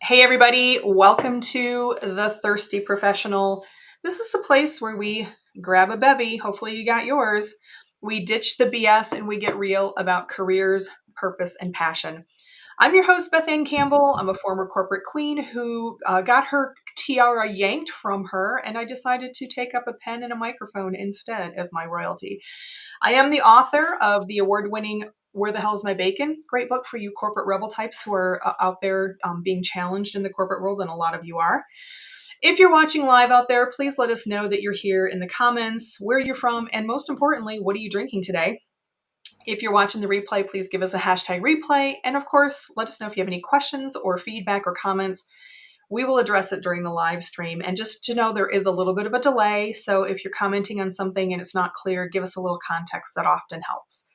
Hey, everybody, welcome to The Thirsty Professional. This is the place where we grab a bevy. Hopefully, you got yours. We ditch the BS and we get real about careers, purpose, and passion. I'm your host, Beth Ann Campbell. I'm a former corporate queen who got her tiara yanked from her, and I decided to take up a pen and a microphone instead as my royalty. I am the author of the award-winning Where the Hell's My Bacon? Great book for you corporate rebel types who are out there being challenged in the corporate world, and a lot of you are. If you're watching live out there, please let us know that you're here in the comments, where you're from, and most importantly, what are you drinking today? If you're watching the replay, please give us a hashtag replay. And of course, let us know if you have any questions or feedback or comments. We will address it during the live stream. And just to know, there is a little bit of a delay. So if you're commenting on something and it's not clear, give us a little context. That often helps.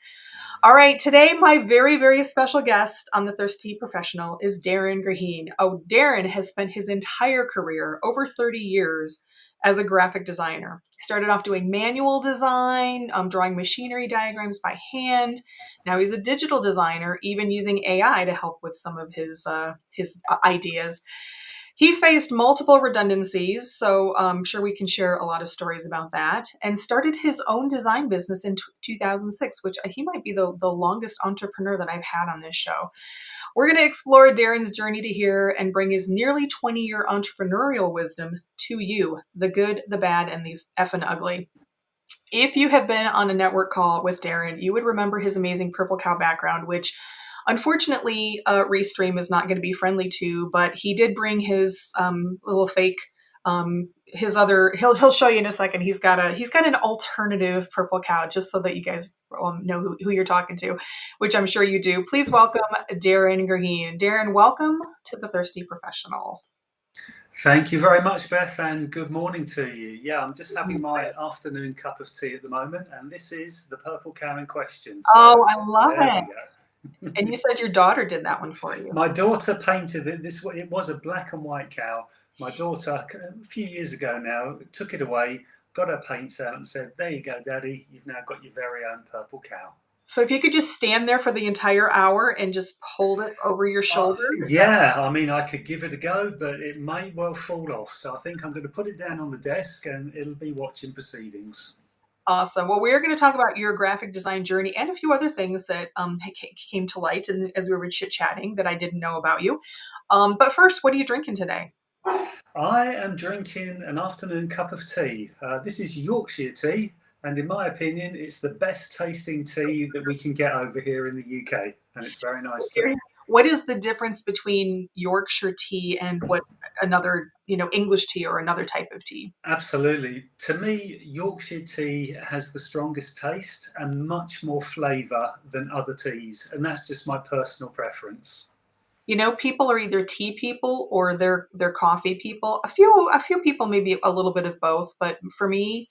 All right, today my very, very special guest on The Thirsty Professional is Darren Guiheen. Oh, Darren has spent his entire career, over 30 years, as a graphic designer. He started off doing manual design, drawing machinery diagrams by hand. Now he's a digital designer, even using AI to help with some of his ideas. He faced multiple redundancies, so I'm sure we can share a lot of stories about that, and started his own design business in 2006, which he might be the longest entrepreneur that I've had on this show. We're going to explore Darren's journey to here and bring his nearly 20-year entrepreneurial wisdom to you, the good, the bad, and the effing ugly. If you have been on a network call with Darren, you would remember his amazing Purple Cow background, which unfortunately Restream is not going to be friendly to, but he did bring his little fake, his other, he'll show you in a second. He's got an alternative Purple Cow, just so that you guys know who you're talking to, which I'm sure you do. Please welcome Darren Guiheen. Darren, welcome to The Thirsty Professional. Thank you very much, Beth, and good morning to you. Yeah, I'm just having my afternoon cup of tea at the moment, and this is the Purple Cow in question. So, oh, I love it. And you said your daughter did that one for you. My daughter painted it. It was a black and white cow. My daughter, a few years ago now, took it away, got her paints out and said, "There you go, Daddy, you've now got your very own purple cow." So if you could just stand there for the entire hour and just hold it over your shoulder? Yeah, I mean, I could give it a go, but it may well fall off. So I think I'm going to put it down on the desk and it'll be watching proceedings. Awesome. Well, we're going to talk about your graphic design journey and a few other things that came to light as we were chit-chatting that I didn't know about you. But first, what are you drinking today? I am drinking an afternoon cup of tea. This is Yorkshire tea. And in my opinion, it's the best tasting tea that we can get over here in the UK. And it's very nice tea. What is the difference between Yorkshire tea and what another, English tea or another type of tea? Absolutely. To me, Yorkshire tea has the strongest taste and much more flavour than other teas. And that's just my personal preference. People are either tea people or they're coffee people. A few people, maybe a little bit of both. But for me,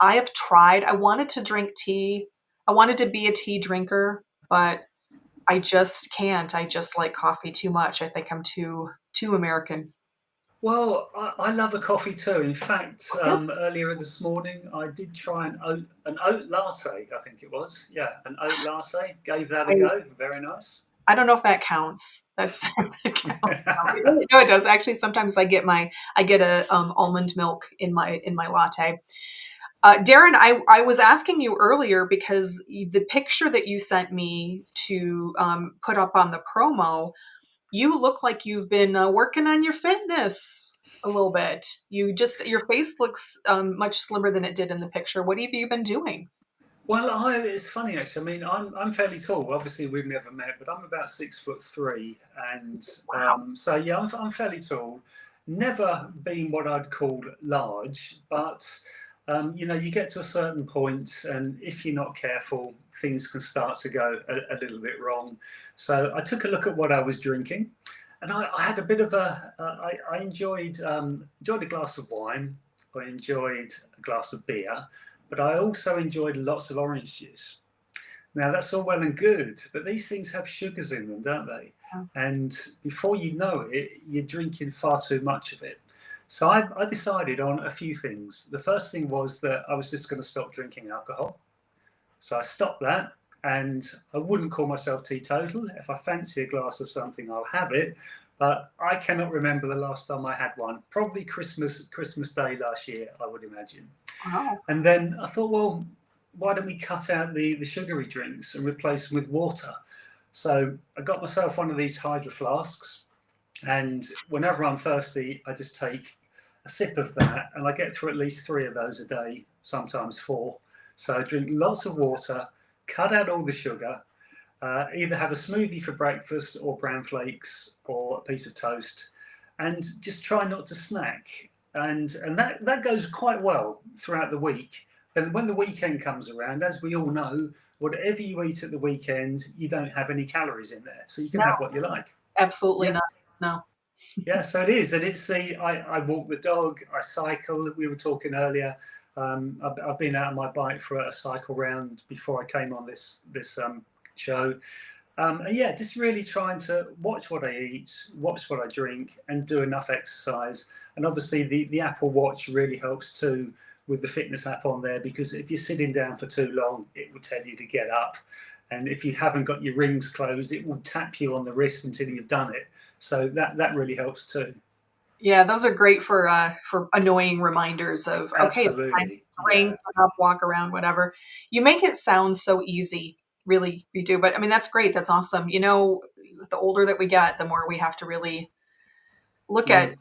I have tried. I wanted to drink tea. I wanted to be a tea drinker, but I just can't. I just like coffee too much. I think I'm too American. Well, I love a coffee too. In fact, earlier this morning, I did try an oat latte, I think it was. Yeah, an oat latte. Gave that a go. Very nice. I don't know if that counts. That counts. No, it does. Actually, sometimes I get a almond milk in my latte. Darren, I was asking you earlier because the picture that you sent me to put up on the promo, you look like you've been working on your fitness a little bit. Your face looks much slimmer than it did in the picture. What have you been doing? Well, it's funny actually. I mean, I'm fairly tall. Obviously, we've never met, but I'm about 6'3", and Wow. So yeah, I'm fairly tall. Never been what I'd call large, but you get to a certain point, and if you're not careful, things can start to go a little bit wrong. So I took a look at what I was drinking, and I had a bit of I enjoyed a glass of wine. I enjoyed a glass of beer. But I also enjoyed lots of orange juice. Now, that's all well and good, but these things have sugars in them, don't they? Yeah. And before you know it, you're drinking far too much of it. So I decided on a few things. The first thing was that I was just going to stop drinking alcohol. So I stopped that. and I wouldn't call myself teetotal. If I fancy a glass of something, I'll have it. But I cannot remember the last time I had one. Probably Christmas Day last year, I would imagine. Wow. And then I thought, well, why don't we cut out the sugary drinks and replace them with water? So I got myself one of these hydro flasks, and whenever I'm thirsty, I just take a sip of that, and I get through at least 3 of those a day, sometimes 4. So I drink lots of water, cut out all the sugar, either have a smoothie for breakfast or bran flakes or a piece of toast, and just try not to snack. And that goes quite well throughout the week. And when the weekend comes around, as we all know, whatever you eat at the weekend, you don't have any calories in there, so you can No, have what you like. absolutely Yeah, not. No. yeah. So it is, and it's I walk the dog, I cycle. We were talking earlier. I've been out on my bike for a cycle round before I came on this show. And yeah, just really trying to watch what I eat, watch what I drink, and do enough exercise. And obviously, the Apple Watch really helps too with the fitness app on there, because if you're sitting down for too long, it will tell you to get up. And if you haven't got your rings closed, it will tap you on the wrist until you've done it. So that really helps too. Yeah, those are great for annoying reminders of, okay, it's time to Absolutely. drink, Yeah. get up, walk around, whatever. You make it sound so easy, really, you do. But I mean, that's great. That's awesome. The older that we get, the more we have to really look at. Mm,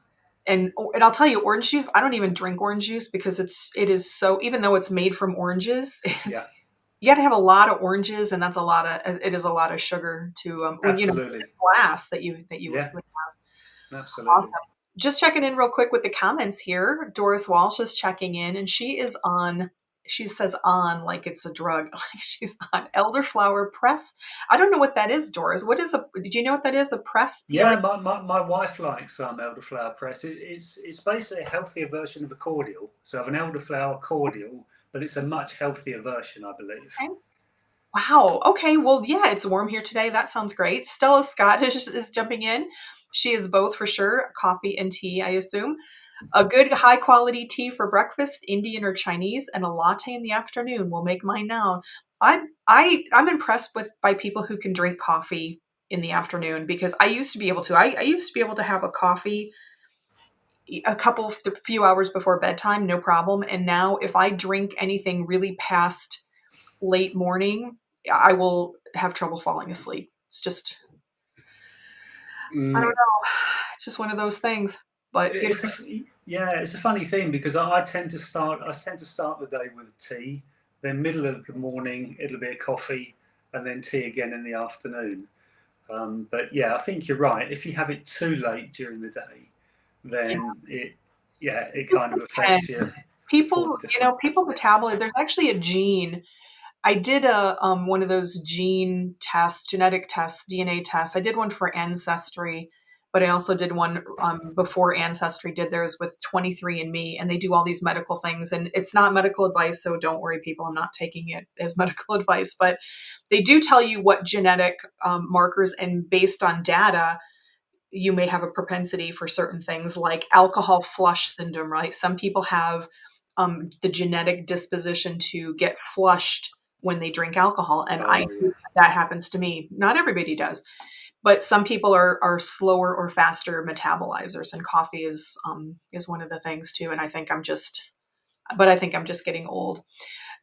And I'll tell you, orange juice. I don't even drink orange juice because it is so. Even though it's made from oranges, yeah. it's you got to have a lot of oranges, and that's a lot of it is a lot of sugar to when Absolutely. glass that you Yeah. would. Absolutely. Awesome. Just checking in real quick with the comments here. Doris Walsh is checking in, and she says on like it's a drug. Like she's on elderflower press. I don't know what that is, Doris. Did you know what that is? A press? Yeah, my wife likes elderflower press. It's basically a healthier version of a cordial. So I have an elderflower cordial, but it's a much healthier version, I believe. Wow. Okay. Well, yeah, it's warm here today. That sounds great. Stella Scott is jumping in. She is both for sure, coffee and tea, I assume. A good high quality tea for breakfast, Indian or Chinese, and a latte in the afternoon. Will make mine now. I'm impressed by people who can drink coffee in the afternoon because I used to be able to. I used to be able to have a coffee few hours before bedtime, no problem. And now if I drink anything really past late morning, I will have trouble falling asleep. It's just I don't Mm, know. It's just one of those things. But it's it's a funny thing because I tend to start the day with tea, then middle of the morning it'll be a coffee, and then tea again in the afternoon. But yeah, I think you're right. If you have it too late during the day, yeah, then it kind of and affects your people, falling to sleep. people metabolize. There's actually a gene. I did a one of those gene tests, genetic tests, DNA tests. I did one for Ancestry, but I also did one before Ancestry did theirs with 23andMe, and they do all these medical things. And it's not medical advice, so don't worry, people. I'm not taking it as medical advice, but they do tell you what genetic markers, and based on data, you may have a propensity for certain things like alcohol flush syndrome, right? Some people have the genetic disposition to get flushed when they drink alcohol. And Oh yeah, that happens to me. Not everybody does, but some people are slower or faster metabolizers, and coffee is one of the things too. And I think I'm just getting old.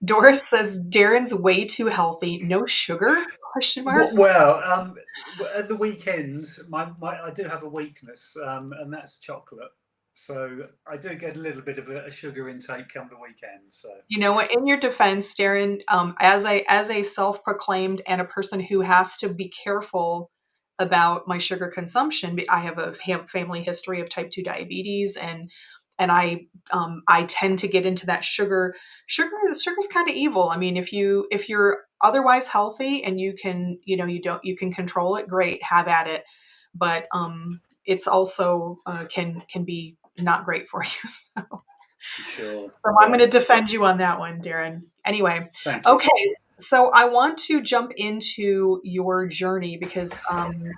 Doris says Darren's way too healthy. No sugar? Question mark. Well, at the weekend, I do have a weakness, and that's chocolate. So I do get a little bit of a sugar intake come the weekend. So You know what? In your defense, Darren, as a self-proclaimed and a person who has to be careful about my sugar consumption, I have a family history of type 2 diabetes, and I tend to get into that sugar. Sugar's kind of evil. I mean, if you're otherwise healthy and you can, you can control it, great, have at it. But it's also can be not great for you. So. sure, So I'm going yeah, to defend you on that one, Darren. Anyway, thank you. okay. So I want to jump into your journey because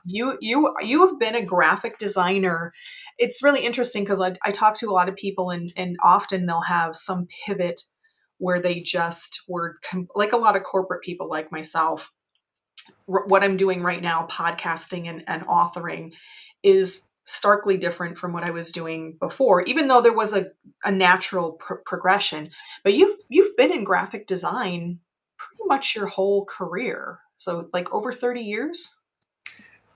you have been a graphic designer. It's really interesting because I talk to a lot of people and often they'll have some pivot where they just were like a lot of corporate people like myself. What I'm doing right now, podcasting and authoring, is starkly different from what I was doing before, even though there was a natural progression. But you've been in graphic design pretty much your whole career. So like over 30 years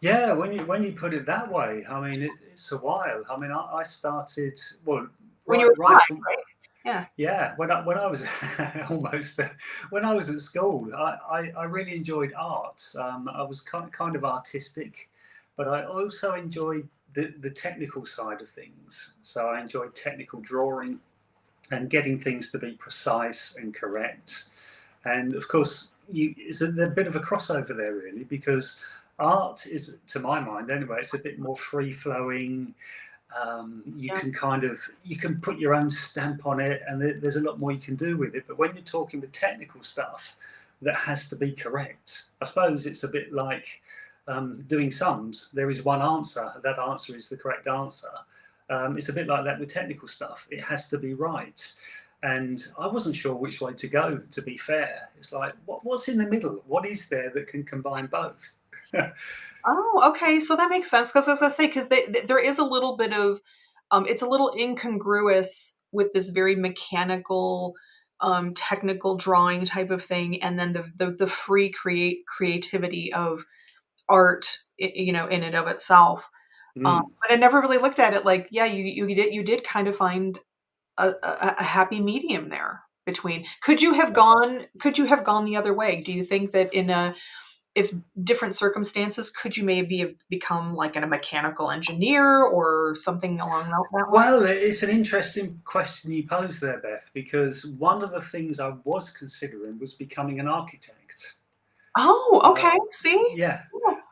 Yeah, when you put it that way, I mean it's a while. I mean I started well when you were right five, from right? Yeah. yeah when I was almost when I was at school. I really enjoyed art. I was kind of artistic, but I also enjoyed the technical side of things. So I enjoyed technical drawing and getting things to be precise and correct. And of course, it's a bit of a crossover there, really, because art is, to my mind anyway, it's a bit more free flowing. You Yeah. can you can put your own stamp on it, and there's a lot more you can do with it. But when you're talking with technical stuff that has to be correct, I suppose it's a bit like doing sums. There is one answer. That answer is the correct answer. It's a bit like that with technical stuff. It has to be right. And I wasn't sure which way to go, to be fair. It's like, what's in the middle? What is there that can combine both? Oh, okay. So that makes sense because I was gonna say because there is a little bit of it's a little incongruous with this very mechanical, technical drawing type of thing, and then the free creativity of art, in and of itself. Mm. But I never really looked at it like, yeah, you did kind of find a happy medium there between. Could you have gone the other way? Do you think that if different circumstances, could you maybe have become like a mechanical engineer or something along that line? Well, it's an interesting question you pose there, Beth, because one of the things I was considering was becoming an architect. Oh, Uh, okay. See? yeah.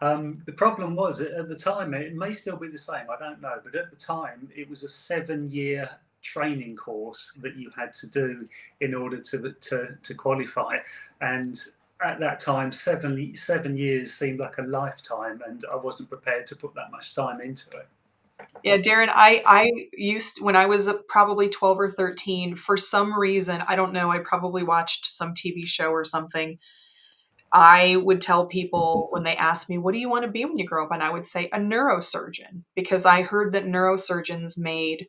Oh, The problem was at the time, it may still be the same, I don't know, but at the time it was a 7 year training course that you had to do in order to qualify. And at that time, 7 years seemed like a lifetime, and I wasn't prepared to put that much time into it. yeah, Darren, I used when I was probably 12 or 13, for some reason, I don't know, I probably watched some TV show or something. I would tell people when they asked me, "What do you want to be when you grow up?" And I would say a neurosurgeon because I heard that neurosurgeons made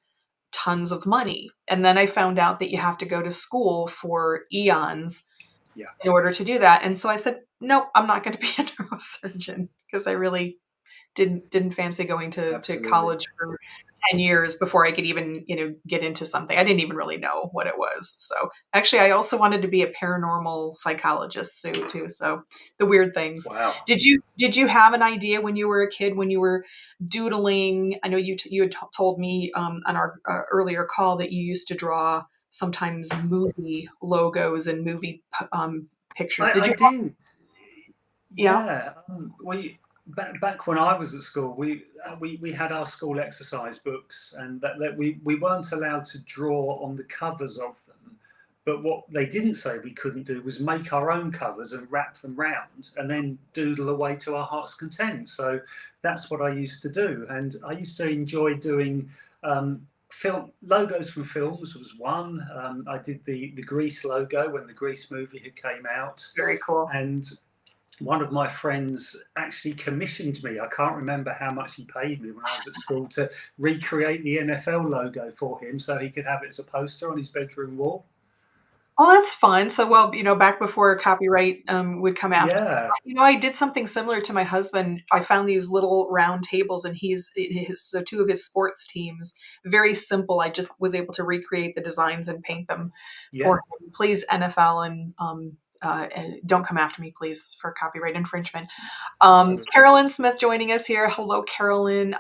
tons of money. And then I found out that you have to go to school for eons Yeah, in order to do that. And so I said, "Nope, I'm not going to be a neurosurgeon because I really didn't fancy going to absolutely. college for 10 years before I could even, get into something. I didn't even really know what it was. So actually I also wanted to be a paranormal psychologist too. So the weird things. Wow. Did you have an idea when you were a kid, when you were doodling? I know you had told me on our earlier call that you used to draw sometimes movie logos and movie pictures. Did I you? did. Yeah. Yeah, we back when I was at school, we had our school exercise books, and that we weren't allowed to draw on the covers of them. But what they didn't say we couldn't do was make our own covers and wrap them round, and then doodle away to our heart's content. So that's what I used to do, and I used to enjoy doing. Film logos from films was one. I did the Grease logo when the Grease movie had came out, Very cool. and one of my friends actually commissioned me. I can't remember how much he paid me when I was at school to recreate the NFL logo for him so he could have it as a poster on his bedroom wall. Oh, that's fun. So, well, back before copyright would come after. Yeah, I did something similar to my husband. I found these little round tables, and he's in so two of his sports teams. Very simple. I just was able to recreate the designs and paint them for yeah, him. Please, NFL, and don't come after me, please, for copyright infringement. absolutely. Carolyn Smith joining us here. Hello, Carolyn.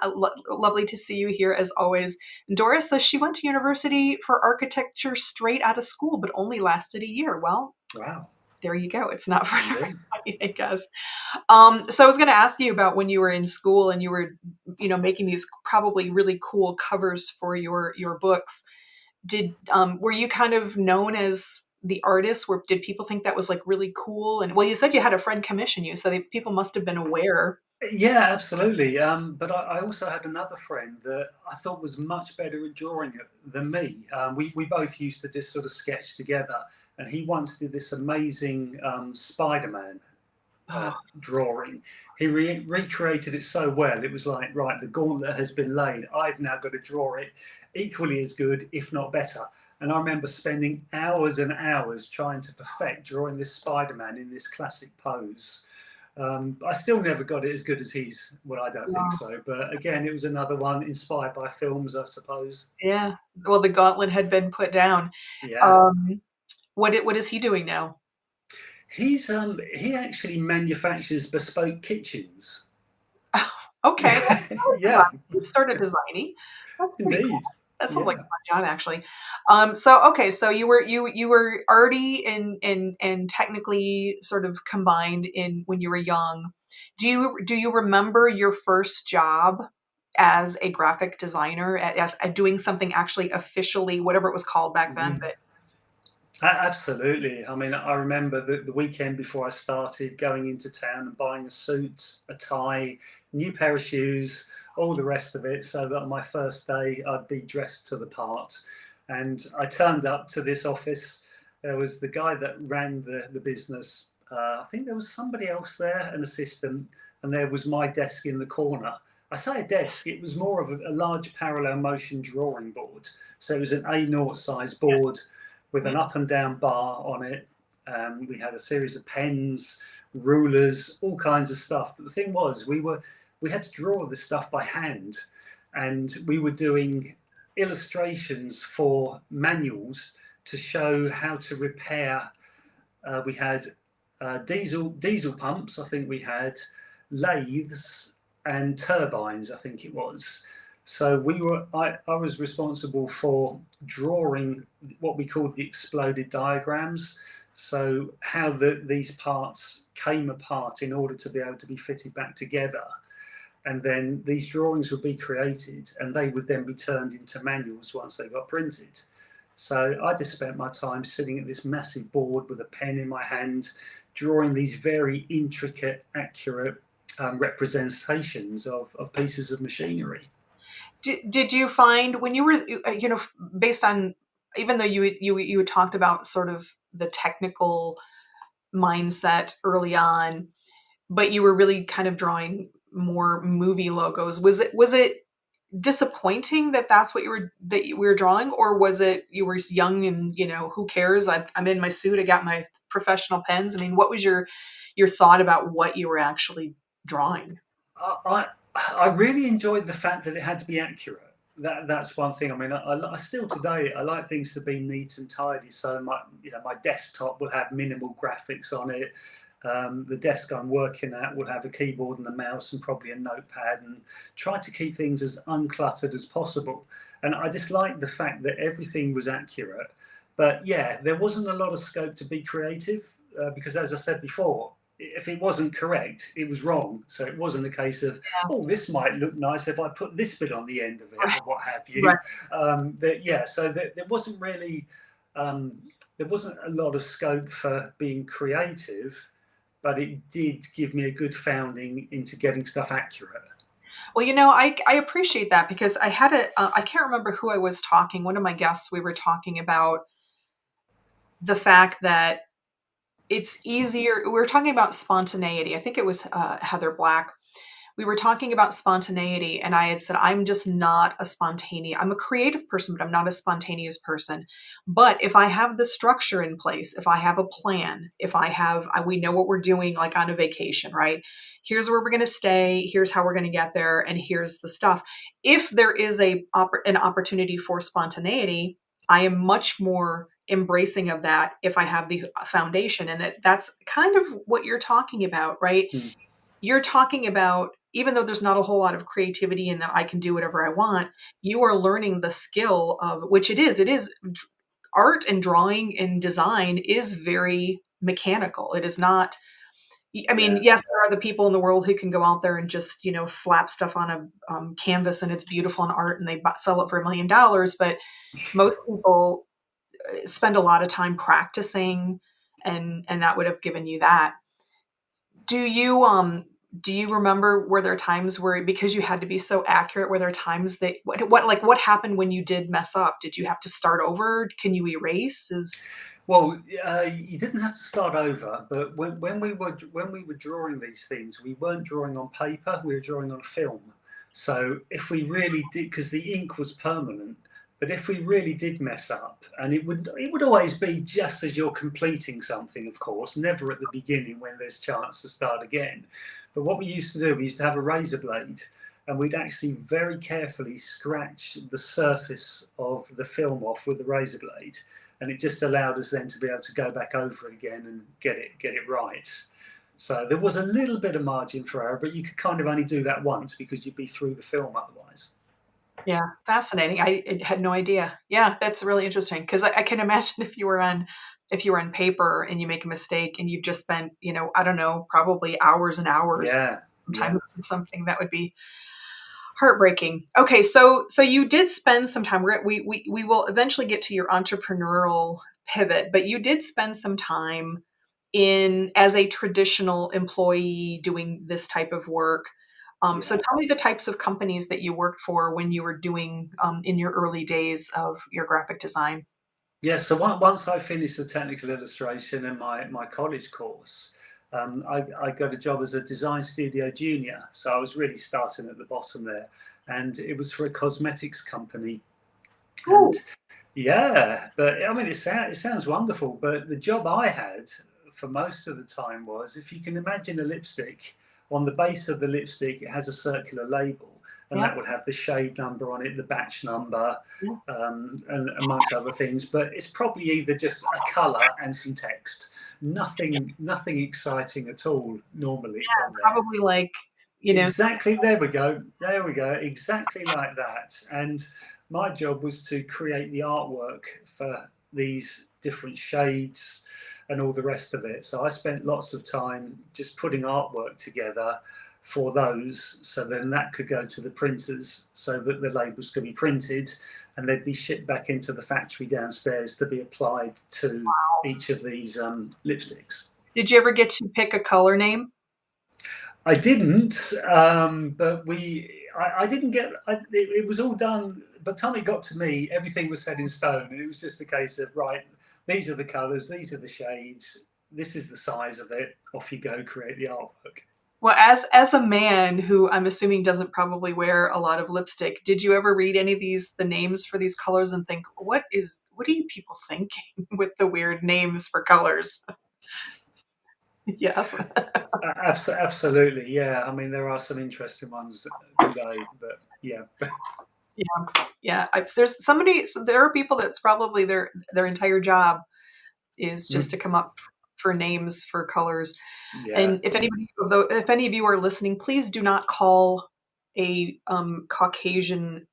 Lovely to see you here as always. Doris says she went to university for architecture straight out of school, but only lasted a year. Well, Wow, there you go. It's not for indeed. everybody, I guess. So I was going to ask you about when you were in school and you were, making these probably really cool covers for your books. Were you kind of known as the artist? Did people think that was like really cool? And well, you said you had a friend commission you, so people must have been aware. Yeah, absolutely. But I also had another friend that I thought was much better at drawing it than me. We both used to just sort of sketch together, and he once did this amazing Spider-Man Oh, drawing. He recreated it so well. It was like, right, the gauntlet has been laid. I've now got to draw it equally as good, if not better. And I remember spending hours and hours trying to perfect drawing this Spider-Man in this classic pose. I still never got it as good as he's. Well, I don't think wow. so. But again, it was another one inspired by films, I suppose. Yeah. Well, the gauntlet had been put down. Yeah. Um, what is he doing now? He actually manufactures bespoke kitchens. Okay, well, that was Yeah, fun. It's sort of designy. That's pretty cool. indeed. That sounds like Yeah. a fun job, actually. So okay, so you were already in technically sort of combined in when you were young. Do you remember your first job as a graphic designer, as doing something actually officially, whatever it was called back then? Mhm. Absolutely. I mean, I remember the weekend before I started going into town and buying a suit, a tie, new pair of shoes, all the rest of it, so that on my first day I'd be dressed to the part. And I turned up to this office. There was the guy that ran the business. I think there was somebody else there, an assistant, and there was my desk in the corner. I say a desk, it was more of a large parallel motion drawing board. So it was an A0 size board with Yeah. an up and down bar on it. We had a series of pens, rulers, all kinds of stuff. But the thing was, we had to draw this stuff by hand, and we were doing illustrations for manuals to show how to repair. We had diesel pumps. I think we had lathes and turbines. I think it was. So I was responsible for drawing what we called the exploded diagrams. So how these parts came apart in order to be able to be fitted back together. And then these drawings would be created and they would then be turned into manuals once they got printed. So I just spent my time sitting at this massive board with a pen in my hand, drawing these very intricate, accurate representations of pieces of machinery. Did you find when you were, based on, even though you had talked about sort of the technical mindset early on, but you were really kind of drawing more movie logos. Was it disappointing that that's what you were drawing, or was it you were young and who cares? I'm in my suit. I got my professional pens. I mean, what was your thought about what you were actually drawing? I, I really enjoyed the fact that it had to be accurate. That's one thing. I mean, I still today I like things to be neat and tidy. So my desktop will have minimal graphics on it. The desk I'm working at will have a keyboard and a mouse and probably a notepad, and try to keep things as uncluttered as possible. And I just like the fact that everything was accurate. But yeah, there wasn't a lot of scope to be creative because, as I said before, if it wasn't correct, it was wrong. So it wasn't a case of, Yeah. oh, this might look nice if I put this bit on the end of it, Right. or what have Right. you. Yeah, so there wasn't really, um, there wasn't a lot of scope for being creative, but it did give me a good founding into getting stuff accurate. Well, I appreciate that because I can't remember who I was talking. One of my guests, we were talking about the fact that it's easier. We were talking about spontaneity. I think it was Heather Black. We were talking about spontaneity, and I had said, I'm just not a spontaneous. I'm a creative person, but I'm not a spontaneous person. But if I have the structure in place, if I have a plan, if I have, we know what we're doing, like on a vacation, right? Here's where we're going to stay. Here's how we're going to get there, and here's the stuff. If there is an opportunity for spontaneity, I am much more embracing of that if I have the foundation, and that's kind of what you're talking about, right? Hmm. You're talking about, even though there's not a whole lot of creativity and that I can do whatever I want, you are learning the skill of which it is art and drawing and design is very mechanical. It is not, I mean, Yeah. yes, there are the people in the world who can go out there and just, slap stuff on a canvas and it's beautiful and art and they sell it for $1 million. But most people spend a lot of time practicing, and that would have given you that. Do you do you remember, were there times where, because you had to be so accurate, were there times that, what happened when you did mess up? Did you have to start over? Can you erase? Well, you didn't have to start over, but when we were drawing these things, we weren't drawing on paper; we were drawing on film. So if we really did, because the ink was permanent, but if we really did mess up, and it would always be just as you're completing something, of course, never at the beginning when there's chance to start again. But what we used to do, we used to have a razor blade, and we'd actually very carefully scratch the surface of the film off with the razor blade, and it just allowed us then to be able to go back over it again and get it right. So there was a little bit of margin for error, but you could kind of only do that once because you'd be through the film otherwise. Yeah, fascinating. I had no idea. Yeah, that's really interesting because I can imagine if you were on paper and you make a mistake and you've just spent, I don't know, probably hours and hours Yeah, sometimes yeah, on something that would be heartbreaking. Okay, so you did spend some time. We will eventually get to your entrepreneurial pivot, but you did spend some time in as a traditional employee doing this type of work. So yeah. tell me the types of companies that you worked for when you were doing in your early days of your graphic design. Yeah, so once I finished the technical illustration and my college course, I got a job as a design studio junior. So I was really starting at the bottom there. And it was for a cosmetics company. And Oh, yeah, but I mean, it sounds wonderful. But the job I had for most of the time was, if you can imagine a lipstick, on the base of the lipstick, it has a circular label, and yeah, that would have the shade number on it, the batch number, yeah, and amongst other things. But it's probably either just a colour and some text. Nothing exciting at all normally on there. probably like some, Exactly. There we go. There we go. Exactly like that. And my job was to create the artwork for these different shades and all the rest of it. So I spent lots of time just putting artwork together for those. So then that could go to the printers so that the labels could be printed and they'd be shipped back into the factory downstairs to be applied to each of these lipsticks. did you ever get to pick a color name? I didn't, but I didn't get. It was all done. By the time it got to me, everything was set in stone, and it was just a case of right. These are the colours. These are the shades. This is the size of it. Off you go. Create the artwork. Well, as a man who I'm assuming doesn't probably wear a lot of lipstick, did you ever read any of the names for these colors and think, what are you people thinking with the weird names for colors? Yes. Absolutely, yeah. I mean, there are some interesting ones today, but yeah. Yeah. Yeah. There are people that's probably their entire job is just to come up for names for colors. Yeah. And if any of you are listening, please do not call a Caucasian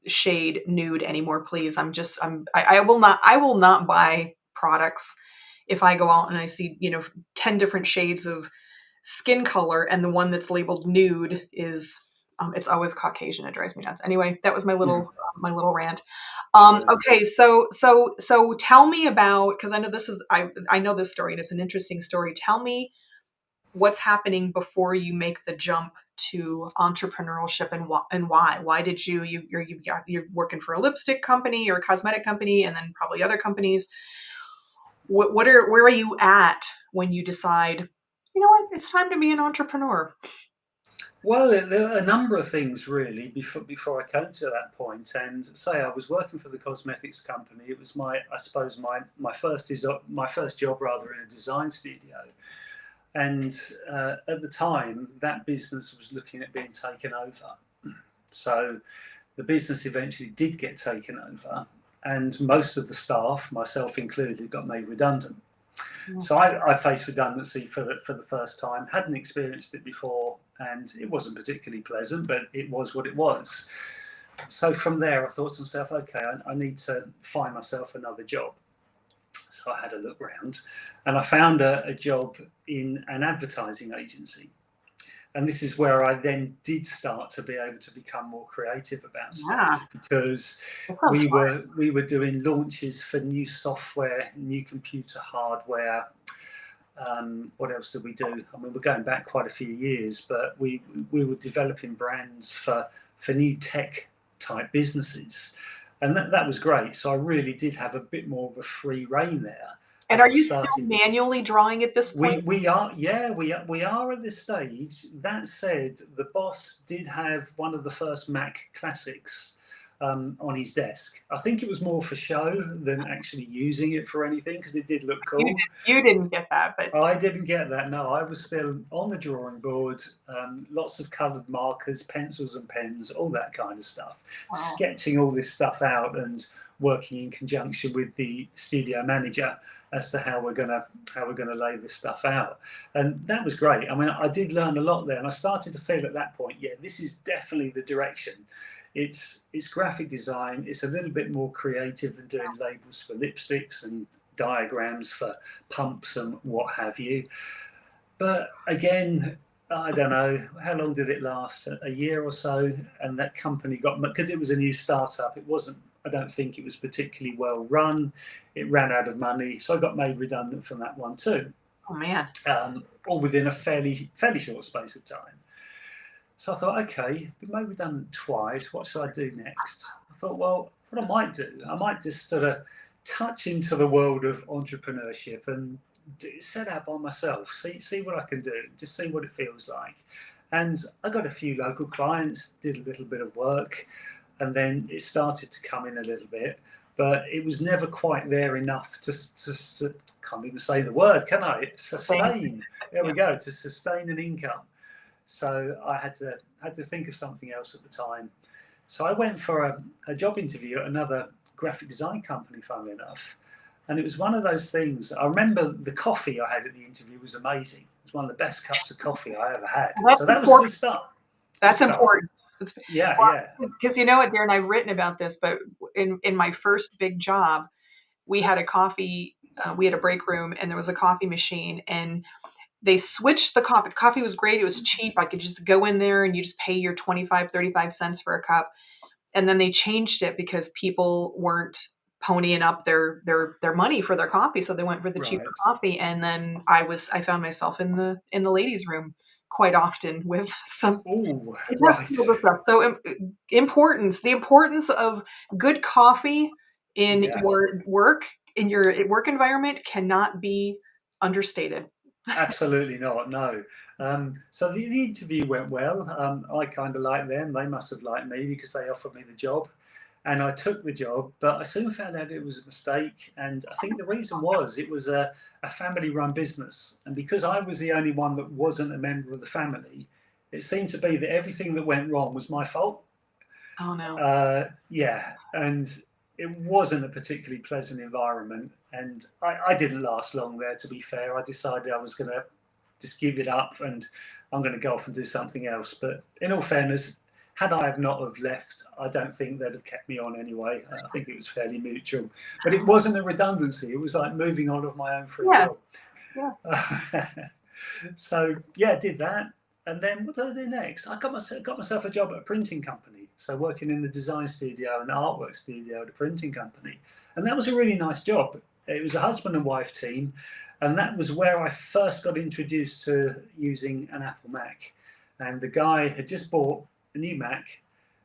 shade nude anymore. Please, I will not buy products if I go out and I see 10 different shades of skin color and the one that's labeled nude is it's always Caucasian. It drives me nuts. Anyway, that was my little rant. Yeah. Okay, so tell me about, because I know this story and it's an interesting story. Tell me what's happening before you make the jump to entrepreneurship and why. Why did you're working for a lipstick company or a cosmetic company and then probably other companies. Where are you at when you decide, you know what, it's time to be an entrepreneur? Well, there are a number of things really before I came to that point. And say I was working for the cosmetics company. It was I suppose my first job rather in a design studio. And at the time, that business was looking at being taken over. So the business eventually did get taken over, and most of the staff, myself included, got made redundant. Yeah. So I faced redundancy for the first time. Hadn't experienced it before, and it wasn't particularly pleasant, but it was what it was. So from there, I thought to myself, okay, I need to find myself another job. So I had a look round, and I found a job in an advertising agency. And this is where I then did start to be able to become more creative about Yeah, stuff, because that sounds we fun. were we were doing launches for new software, new computer hardware, What else did we do? I mean, we're going back quite a few years, but we were developing brands for new tech type businesses, and that was great. So I really did have a bit more of a free reign there. I And are got you still started. manually drawing at this point? We are, yeah, we are at this stage. That said, the boss did have one of the first Mac classics on his desk. I think it was more for show than actually using it for anything, because it did look You cool. you didn't get that, but I didn't get that. No, I was still on the drawing board, lots of coloured markers, pencils and pens, all that kind of stuff, wow. sketching all this stuff out and working in conjunction with the studio manager as to how we're gonna lay this stuff out. And that was great. I mean, I did learn a lot there, and I started to feel at that point, yeah, this is definitely the direction. It's graphic design. It's a little bit more creative than doing labels for lipsticks and diagrams for pumps and what have you. But again, I don't know, how long did it last? A year or so, and that company got, because it was a new startup, it wasn't, I don't think it was particularly well run. It ran out of money, so I got made redundant from that one too. Oh man. All within a fairly short space of time. So I thought, okay, been made redundant twice. What should I do next? I thought, well, what I might do, I might just sort of touch into the world of entrepreneurship and set out by myself, see what I can do, just see what it feels like. And I got a few local clients, did a little bit of work, and then it started to come in a little bit, but it was never quite there enough to can't even say the word, can I? Sustain. There we go, to sustain an income. So I had to think of something else at the time. So I went for a job interview at another graphic design company, funnily enough. And it was one of those things. I remember the coffee I had at the interview was amazing. It was one of the best cups of coffee I ever had. That's So that was a important. good start. That's important. Yeah, Well, yeah. because you know what, Darren, I've written about this, but in my first big job, we had a coffee, we had a break room, and there was a coffee machine, and they switched the coffee. The coffee was great. It was cheap. I could just go in there and you just pay your 25, 35 cents for a cup. And then they changed it because people weren't ponying up their money for their coffee. So they went for the cheaper Right. coffee. And then I found myself in the ladies' room quite often with some Oh, it has right. to do with stuff. So the importance of good coffee in Yeah. your work environment cannot be understated. Absolutely not. No. So the interview went well. I kind of liked them. They must have liked me because they offered me the job, and I took the job. But I soon found out it was a mistake, and I think the reason was it was a family-run business, and because I was the only one that wasn't a member of the family, it seemed to be that everything that went wrong was my fault. Oh no. Yeah, and it wasn't a particularly pleasant environment, and I didn't last long there. To be fair, I decided I was going to just give it up, and I'm going to go off and do something else. But in all fairness, had I have not have left, I don't think they'd have kept me on anyway. I think it was fairly mutual, but it wasn't a redundancy. It was like moving on of my own free Yeah. will. Yeah. So yeah, did that, and then what did I do next? I got myself a job at a printing company, so working in the design studio and the artwork studio at a printing company, and that was a really nice job. It was a husband and wife team, and that was where I first got introduced to using an Apple Mac. And the guy had just bought a new Mac,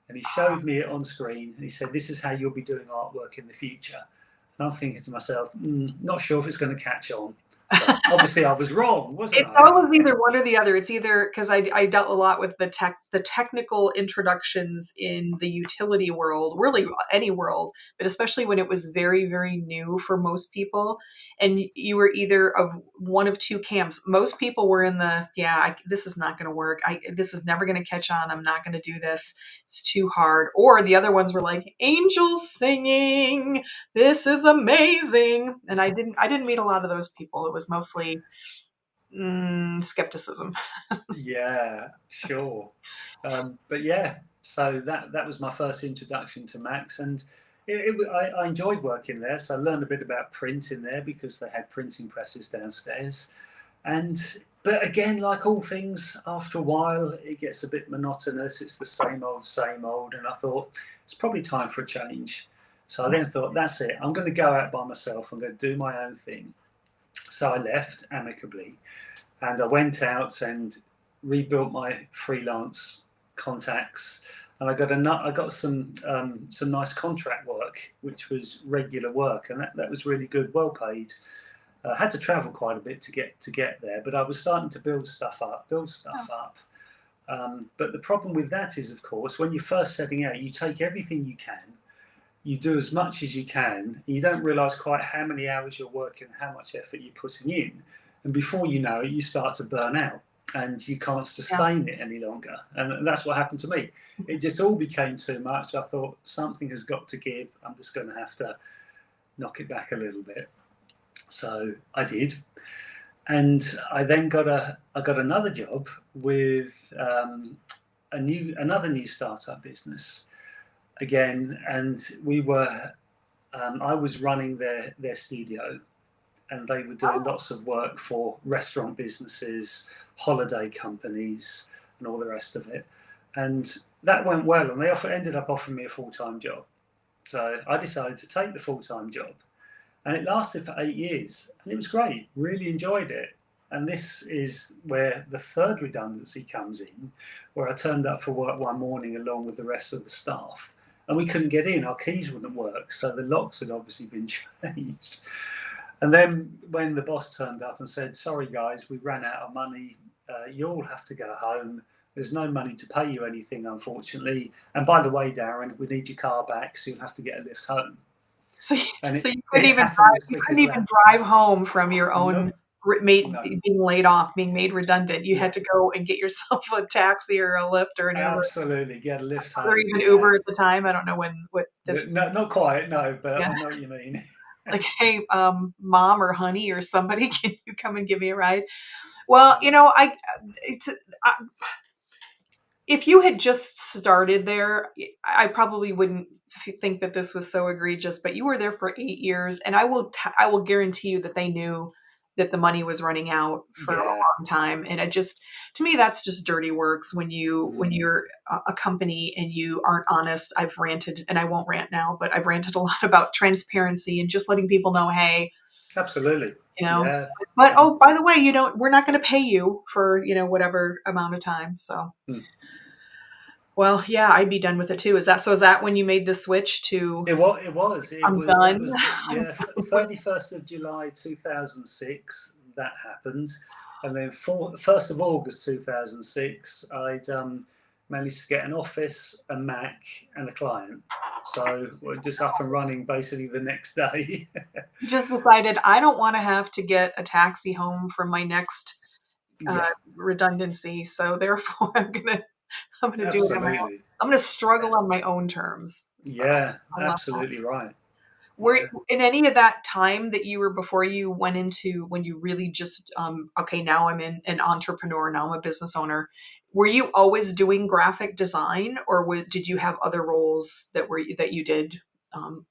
and he showed me it on screen, and he said, "This is how you'll be doing artwork in the future." And I'm thinking to myself, not sure if it's going to catch on. But obviously, I was wrong, wasn't It's I? always either one or the other. It's either because I dealt a lot with the technical introductions in the utility world, really any world, but especially when it was very, very new for most people. And you were either of one of two camps. Most people were in this is not going to work. This is never going to catch on. I'm not going to do this. It's too hard. Or the other ones were like angels singing. This is amazing. And I didn't meet a lot of those people. It was mostly skepticism. Yeah, sure. But yeah, so that was my first introduction to Macs, and I enjoyed working there. So I learned a bit about print in there because they had printing presses downstairs. And but again, like all things, after a while, it gets a bit monotonous. It's the same old, and I thought it's probably time for a change. So I then thought, that's it. I'm going to go out by myself. I'm going to do my own thing. So I left amicably, and I went out and rebuilt my freelance contacts, and I got some nice contract work, which was regular work, and that was really good, well paid. I had to travel quite a bit to get there, but I was starting to build stuff up. But the problem with that is, of course, when you're first setting out, you take everything you can, you do as much as you can, and you don't realise quite how many hours you're working, how much effort you're putting in, and before you know it, you start to burn out and you can't Yeah. sustain it any longer. And that's what happened to me. It just all became too much. I thought something has got to give. I'm just going to have to knock it back a little bit. So I did, and I got another job with another new startup business again, and we were I was running their studio, and they were doing Oh, lots of work for restaurant businesses, holiday companies, and all the rest of it. And that went well, and ended up offering me a full time job. So I decided to take the full time job, and it lasted for 8 years, and it was great. Really enjoyed it. And this is where the third redundancy comes in, where I turned up for work one morning along with the rest of the staff, and we couldn't get in. Our keys wouldn't work, so the locks had obviously been changed. And then when the boss turned up and said, "Sorry guys, we ran out of money. You all have to go home. There's no money to pay you anything, unfortunately. And by the way, Darren, we need your car back, so you'll have to get a lift home." so you, And so you couldn't it even happened drive. as You quick couldn't as even that. drive home from your own No, no. being laid off, being made redundant. You had Yeah, to go and get yourself a taxi or a Lyft or an Uber. absolutely. Get a lift Or home. even Yeah. Uber at the time. I don't know what this. No, not quite. No, but Yeah, I know what you mean. like, hey, mom or honey or somebody, can you come and give me a ride? Well, it's if you had just started there, I probably wouldn't think that this was so egregious. But you were there for 8 years, and I will guarantee you that they knew that the money was running out for a Yeah. long time. And it just, to me, that's just dirty works when Mm, you're a company and you aren't honest. I've ranted, and I won't rant now, but I've ranted a lot about transparency and just letting people know, hey, absolutely. you know. Yeah. But Mm, oh, by the way, we're not going to pay you for whatever amount of time. So. mm. Well, yeah, I'd be done with it too. Is that when you made the switch to I'm That done? was the, I'm yeah, done with 31st of July 2006. That happened, and then 1st of August 2006, I'd managed to get an office, a Mac, and a client. So we're just up and running basically the next day. you just decided I don't want to have to get a taxi home from my next uh, Yeah, redundancy. So therefore I'm gonna do it on my own. absolutely. I'm gonna struggle on my own terms. So Yeah, I love that. absolutely right. Were Yeah. in any of that time that you were before you went into when you really just okay, now I'm an entrepreneur, now I'm a business owner. Were you always doing graphic design, or did you have other roles that you did,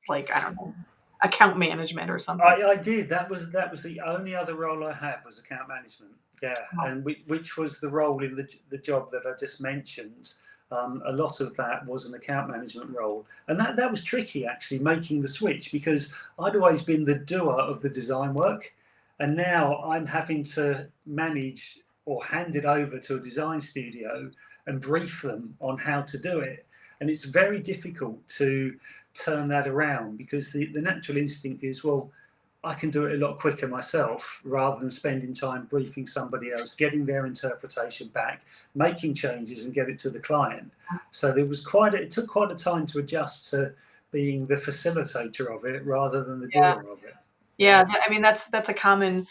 like I don't know, account management or something? I did. That was the only other role I had was account management. Yeah, Oh, and which was the role in the job that I just mentioned. A lot of that was an account management role, and that was tricky actually making the switch because I'd always been the doer of the design work, and now I'm having to manage or hand it over to a design studio and brief them on how to do it, and it's very difficult to turn that around because the natural instinct is, well, I can do it a lot quicker myself rather than spending time briefing somebody else, getting their interpretation back, making changes and get it to the client. So it took quite a time to adjust to being the facilitator of it rather than the yeah, doer of it. yeah. I mean, that's a common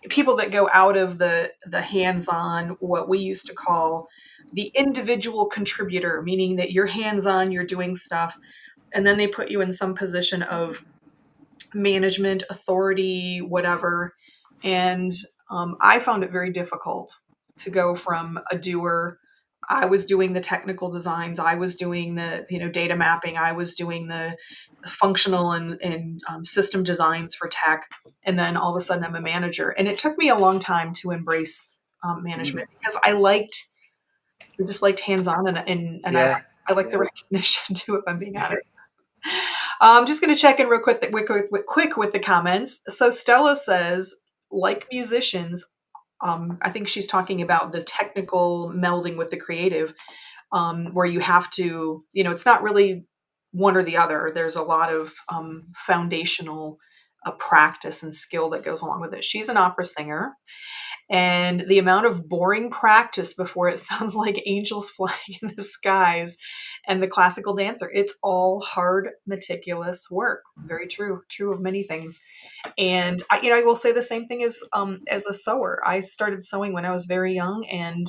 people that go out of the hands-on, what we used to call the individual contributor, meaning that you're hands-on, you're doing stuff, and then they put you in some position of management, authority, whatever. And I found it very difficult to go from a doer. I was doing the technical designs. I was doing the data mapping. I was doing the functional and system designs for tech. And then all of a sudden, I'm a manager. And it took me a long time to embrace Mm, management because I just liked hands on and yeah, I like the yeah. recognition too. If I'm being honest. I'm just going to check in real quick with the comments. So Stella says, like musicians, I think she's talking about the technical melding with the creative, where you have to, it's not really one or the other. There's a lot of foundational practice and skill that goes along with it. She's an opera singer, and the amount of boring practice before it sounds like angels flying in the skies, and the classical dancer, it's all hard, meticulous work. Very true of many things. And I will say the same thing as a sewer. I started sewing when I was very young, and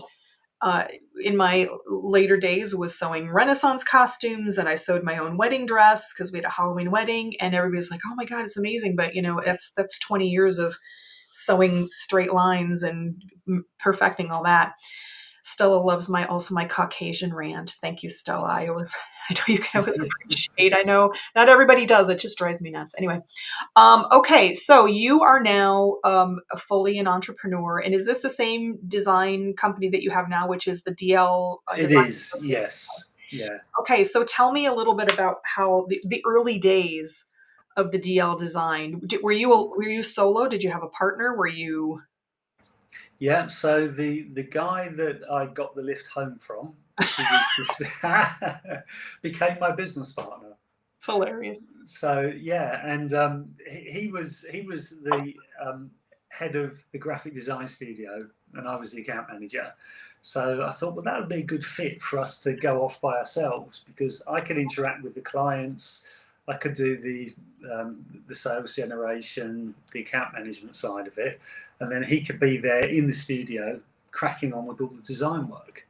uh, in my later days was sewing Renaissance costumes, and I sewed my own wedding dress because we had a Halloween wedding, and everybody's like, "Oh my God, it's amazing!" But that's 20 years of sewing straight lines and perfecting all that. Stella loves my Caucasian rant. Thank you, Stella. I know you can always appreciate. I know not everybody does. It just drives me nuts. Anyway, okay, so you are now fully an entrepreneur, and is this the same design company that you have now, which is the DL It Design is, Associates? yes. Yeah. Okay, so tell me a little bit about how the early days of the DL Design. Were you solo? Did you have a partner? Were you? Yeah, so the guy that I got the lift home from, who was this became my business partner. It's hilarious. So yeah, and he was the head of the graphic design studio, and I was the account manager. So I thought, well, that would be a good fit for us to go off by ourselves because I could interact with the clients, I could do the sales generation, the account management side of it, and then he could be there in the studio cracking on with all the design work.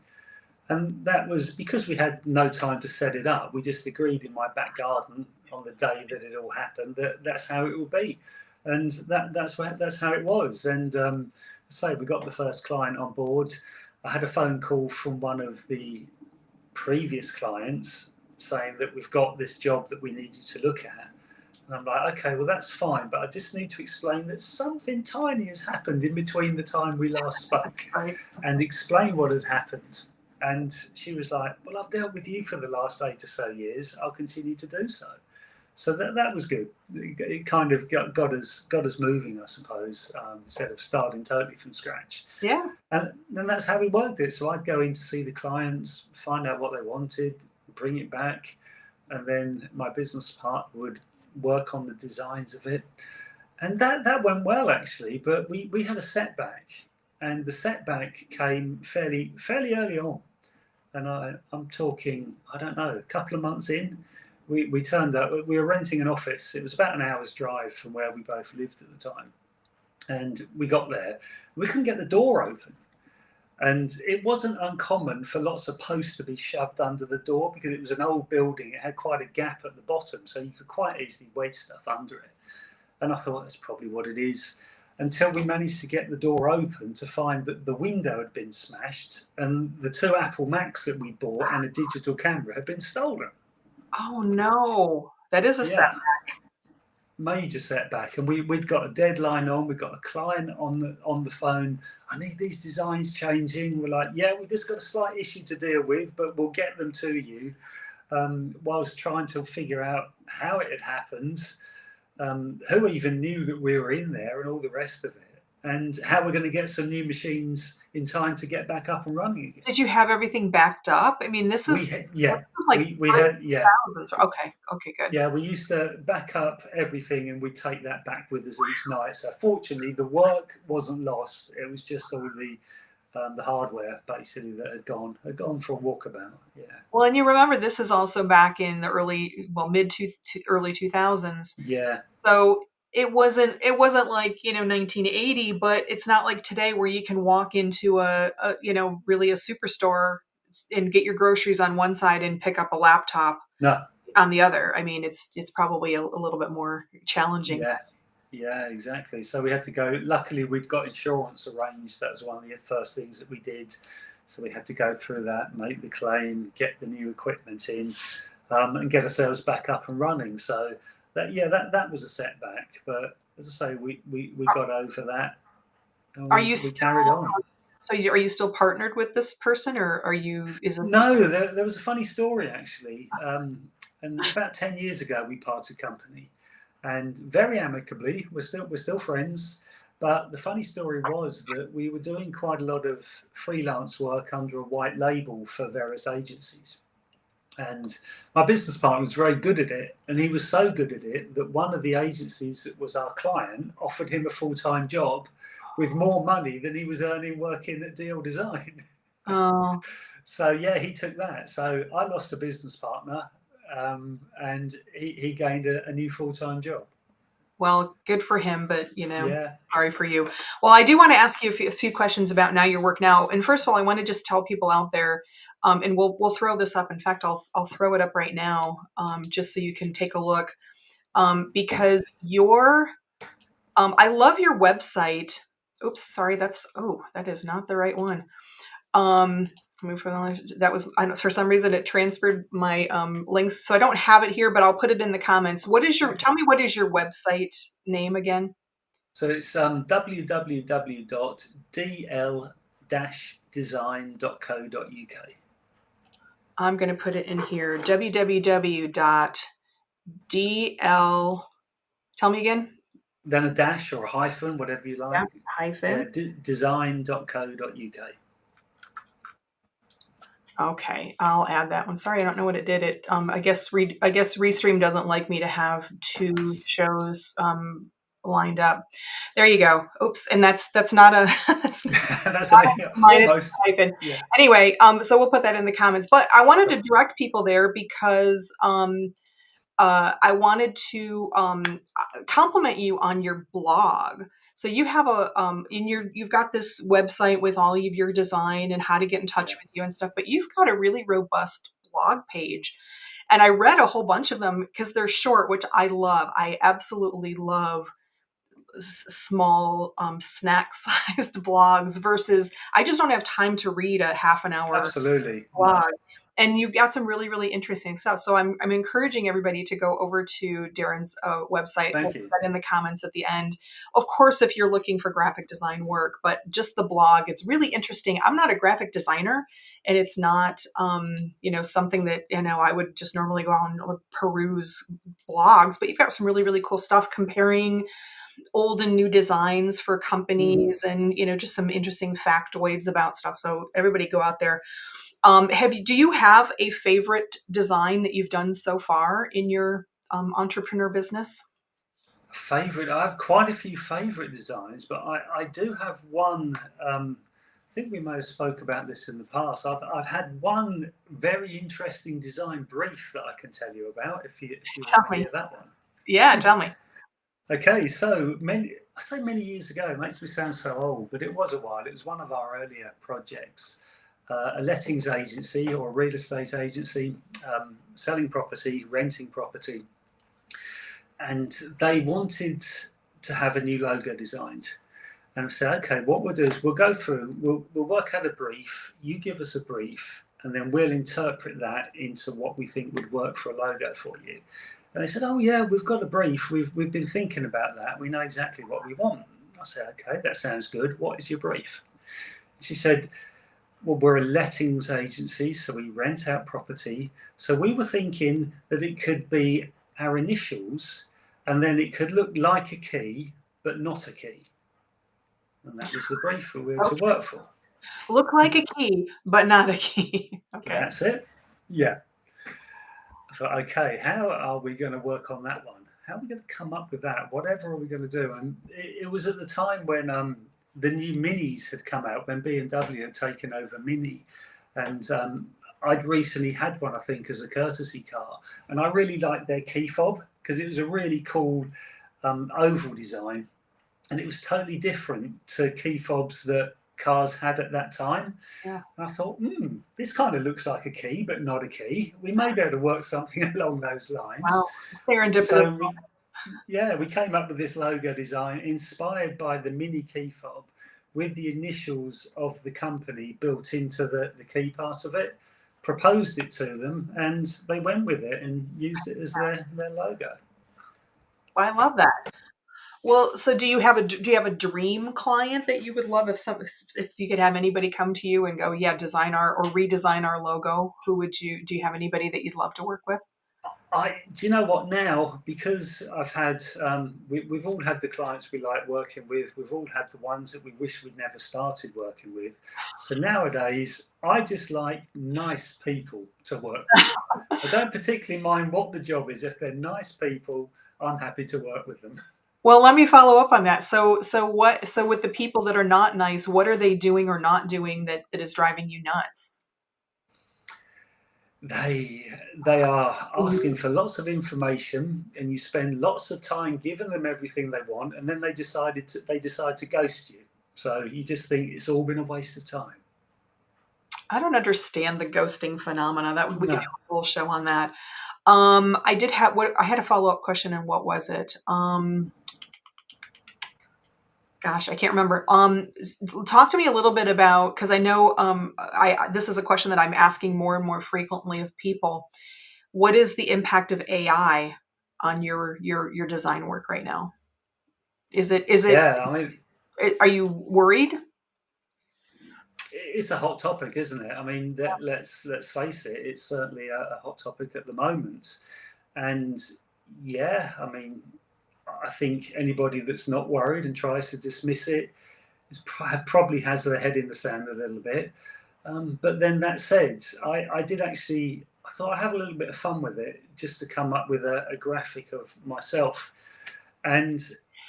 And that was because we had no time to set it up. We just agreed in my back garden on the day that it all happened that that's how it would be, and that's how it was. And so we got the first client on board. I had a phone call from one of the previous clients saying that we've got this job that we need you to look at. And I'm like, okay, well, that's fine, but I just need to explain that something tiny has happened in between the time we last spoke Right. and explain what had happened. And she was like, well, I've dealt with you for the last 8 or so years. I'll continue to do so. So that was good. It kind of got us moving, I suppose, instead of starting totally from scratch. Yeah. And then that's how we worked it. So I'd go in to see the clients, find out what they wanted, bring it back, and then my business partner would work on the designs of it. And that went well actually, but we had a setback, and the setback came fairly early on. And I'm talking, I don't know, a couple of months in, we turned up. We were renting an office. It was about an hour's drive from where we both lived at the time, and we got there. We couldn't get the door open. And it wasn't uncommon for lots of posts to be shoved under the door because it was an old building. It had quite a gap at the bottom, so you could quite easily wedge stuff under it. And I thought that's probably what it is. Until we managed to get the door open to find that the window had been smashed and the 2 Apple Macs that we bought and a digital camera had been stolen. Oh no, that is a set. Yeah, major setback. And we'd got a deadline on, we've got a client on the phone. I need these designs changing. We're like, yeah, we've just got a slight issue to deal with, but we'll get them to you. Whilst trying to figure out how it had happened, who even knew that we were in there and all the rest of it, and how we're going to get some new machines in time to get back up and running again. Did you have everything backed up? I mean, this is Yeah, like we had, yeah. thousands. Okay, good. Yeah, we used to back up everything and we'd take that back with us each night. So fortunately, the work wasn't lost. It was just all the hardware basically that had gone for a walkabout. Yeah. Well, and you remember this is also back in the mid to early 2000s. Yeah. So it wasn't like 1980, but it's not like today where you can walk into really a superstore and get your groceries on one side and pick up a laptop No. on the other. I mean, it's probably a little bit more challenging. Yeah. Yeah, exactly. So we had to go. Luckily, we'd got insurance arranged. That was one of the first things that we did. So we had to go through that, make the claim, get the new equipment in, and get ourselves back up and running. So that was a setback. But as I say, we got over that. And Are you we carried on. So are you still partnered with this person, or is this? No, there was a funny story actually. And about 10 years ago, we parted company, and very amicably, we're still friends. But the funny story was that we were doing quite a lot of freelance work under a white label for various agencies. And my business partner was very good at it. And he was so good at it that one of the agencies that was our client offered him a full time job with more money than he was earning working at DL Design. Oh, So, yeah, he took that. So I lost a business partner, and he gained a new full time job. well, good for him, but Yeah. sorry for you. Well, I do want to ask you a few questions about now your work now. And first of all, I want to just tell people out there, and we'll throw this up. In fact, I'll throw it up right now, just so you can take a look, because I love your website. Oops, sorry, that is not the right one. That was for some reason it transferred my links, so I don't have it here, but I'll put it in the comments. Okay. Tell me what is your website name again? So it's www.dl-design.co.uk. I'm going to put it in here. www.dl. Tell me again. Then a dash or a hyphen, whatever you Yeah, like. Yeah, hyphen. design.co.uk. Okay, I'll add that one. Sorry, I don't know what it did. I guess Restream doesn't like me to have two shows lined up. There you go. Oops, and that's not a that's not That's a minus almost, hyphen. yeah, Anyway, so we'll put that in the comments. But I wanted to cool. direct people there because I wanted to compliment you on your blog. So you have you've got this website with all of your design and how to get in touch Yeah, with you and stuff, but you've got a really robust blog page. And I read a whole bunch of them because they're short, which I love. I absolutely love small snack sized blogs versus I just don't have time to read a half an hour absolutely. No, blog. And you've got some really, really interesting stuff. So I'm encouraging everybody to go over to Darren's website. We'll thank put you. that in the comments at the end. Of course, if you're looking for graphic design work, but just the blog, it's really interesting. I'm not a graphic designer, and it's not, something that, I would just normally go out and peruse blogs, but you've got some really, really cool stuff comparing old and new designs for Mm. companies and, just some interesting factoids about stuff. So everybody go out there. Do you have a favorite design that you've done so far in your entrepreneur business? Favorite, I have quite a few favorite designs, but I do have one. I think we may have spoke about this in the past. I've had one very interesting design brief that I can tell you about if you Tell want to me. hear that one. Yeah, tell me. Okay, so I say many years ago, it makes me sound so old, but it was a while. It was one of our earlier projects, a lettings agency or a real estate agency, selling property, renting property, and they wanted to have a new logo designed. And I said, okay, what we'll do is we'll go through, we'll work out a brief, you give us a brief, and then we'll interpret that into what we think would work for a logo for you. And they said, oh yeah, we've got a brief, we've been thinking about that, we know exactly what we want. I said, okay, that sounds good. What is your brief? She said, well, we're a lettings agency, so we rent out property. So we were thinking that it could be our initials, and then it could look like a key, but not a key. And that was the brief we were to Okay. work for. Look like a key, but not a key. Okay. That's it. Yeah. I thought, okay, how are we going to work on that one? How are we going to come up with that? Whatever are we going to do? And it was at the time when the new Minis had come out, when BMW had taken over Mini. And I'd recently had one, I think, as a courtesy car. And I really liked their key fob because it was a really cool oval design. And it was totally different to key fobs that cars had at that time. Yeah. And I thought, this kind of looks like a key, but not a key. We may be able to work something along those lines. Wow. Serendipitous. So we came up with this logo design inspired by the mini key fob with the initials of the company built into the key part of it, proposed it to them, and they went with it and used it as their logo. I love that. Well, so do you have a dream client that you would love if you could have anybody come to you and go, yeah, design our or redesign our logo? Who would you do you have anybody that you'd love to work with? Do you know what now? Because we've all had the clients we like working with. We've all had the ones that we wish we'd never started working with. So nowadays, I just like nice people to work with. I don't particularly mind what the job is. If they're nice people, I'm happy to work with them. Well, let me follow up on that. So with the people that are not nice, what are they doing or not doing that is driving you nuts? They they are Mhm. asking for lots of information, and you spend lots of time giving them everything they want, and then they decide to ghost you. So you just think it's all been a waste of time. I don't understand the ghosting phenomena. That we could do No, a whole show on that. I had a follow-up question, and what was it? Gosh, I can't remember. Talk to me a little bit about, because I know I this is a question that I'm asking more and more frequently of people. What is the impact of AI on your design work right now? Is it yeah, I mean are you worried? it's a hot topic, isn't it? I mean, let's face it, it's certainly a hot topic at the moment, and yeah, I mean, I think anybody that's not worried and tries to dismiss it probably has their head in the sand a little bit. But then that said, I did actually, I thought I'd have a little bit of fun with it just to come up with a graphic of myself. And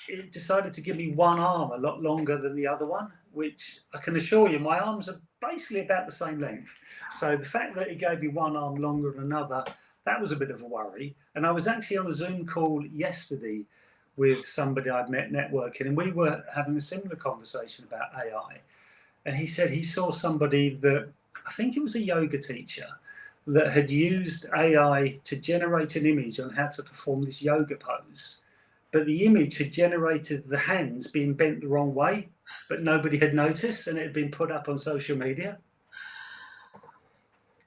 it decided to give me one arm a lot longer than the other one, which I can assure you my arms are basically about the same length. So the fact that it gave me one arm longer than another, that was a bit of a worry. And I was actually on a Zoom call yesterday with somebody I'd met networking, and we were having a similar conversation about AI. And he said he saw somebody that I think it was a yoga teacher that had used AI to generate an image on how to perform this yoga pose, but the image had generated the hands being bent the wrong way, but nobody had noticed, and it had been put up on social media.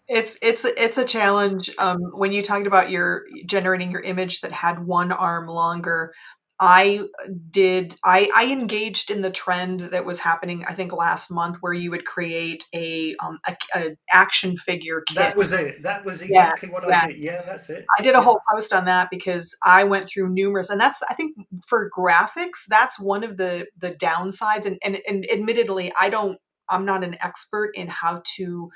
It's a challenge. When you talked about your generating your image that had one arm longer, I engaged in the trend that was happening, I think last month, where you would create a action figure kit. That was it. That was Yeah, exactly what I yeah. did. Yeah, that's it. I did a Yeah. whole post on that because I went through numerous, and that's, I think, for graphics, that's one of the downsides. And admittedly, I'm not an expert in how to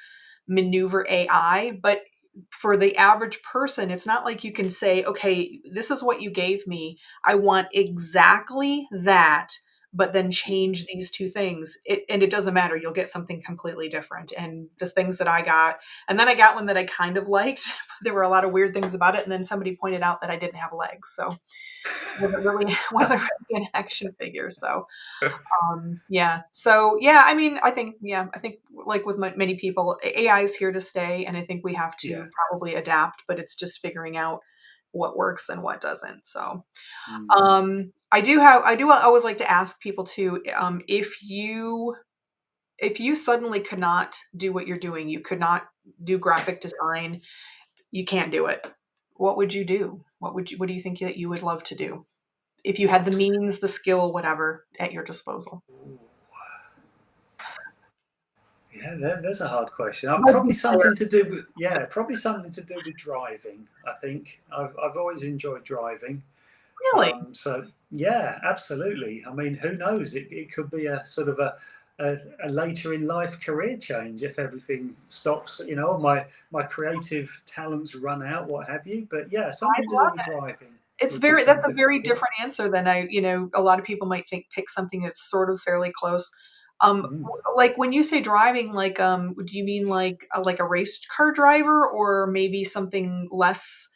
maneuver AI, but for the average person, it's not like you can say, okay, this is what you gave me. I want exactly that, but then change these two things. And it doesn't matter. You'll get something completely different. And the things that I got, and then I got one that I kind of liked. There were a lot of weird things about it. And then somebody pointed out that I didn't have legs. So wasn't really an action figure. So yeah. So yeah, I mean, I think like with many people, AI is here to stay, and I think we have Yeah. to probably adapt. But it's just figuring out what works and what doesn't. So Mm. I do always like to ask people too, if you suddenly could not do what you're doing, you could not do graphic design, you can't do it. What would you do? What do you think that you would love to do if you had the means, the skill, whatever at your disposal? Yeah, there's a hard question. Rugby player. Probably something to do with driving. I think I've always enjoyed driving. Really? So yeah, absolutely. I mean, who knows? It could be a sort of a later in life career change if everything stops. You know, my creative talents run out, what have you. But yeah, I something to do love with it. driving It's would be very That's a something. very Yeah. different answer than a lot of people might think pick something that's sort of fairly close. Mm. Like when you say driving, like, do you mean like a race car driver or maybe something less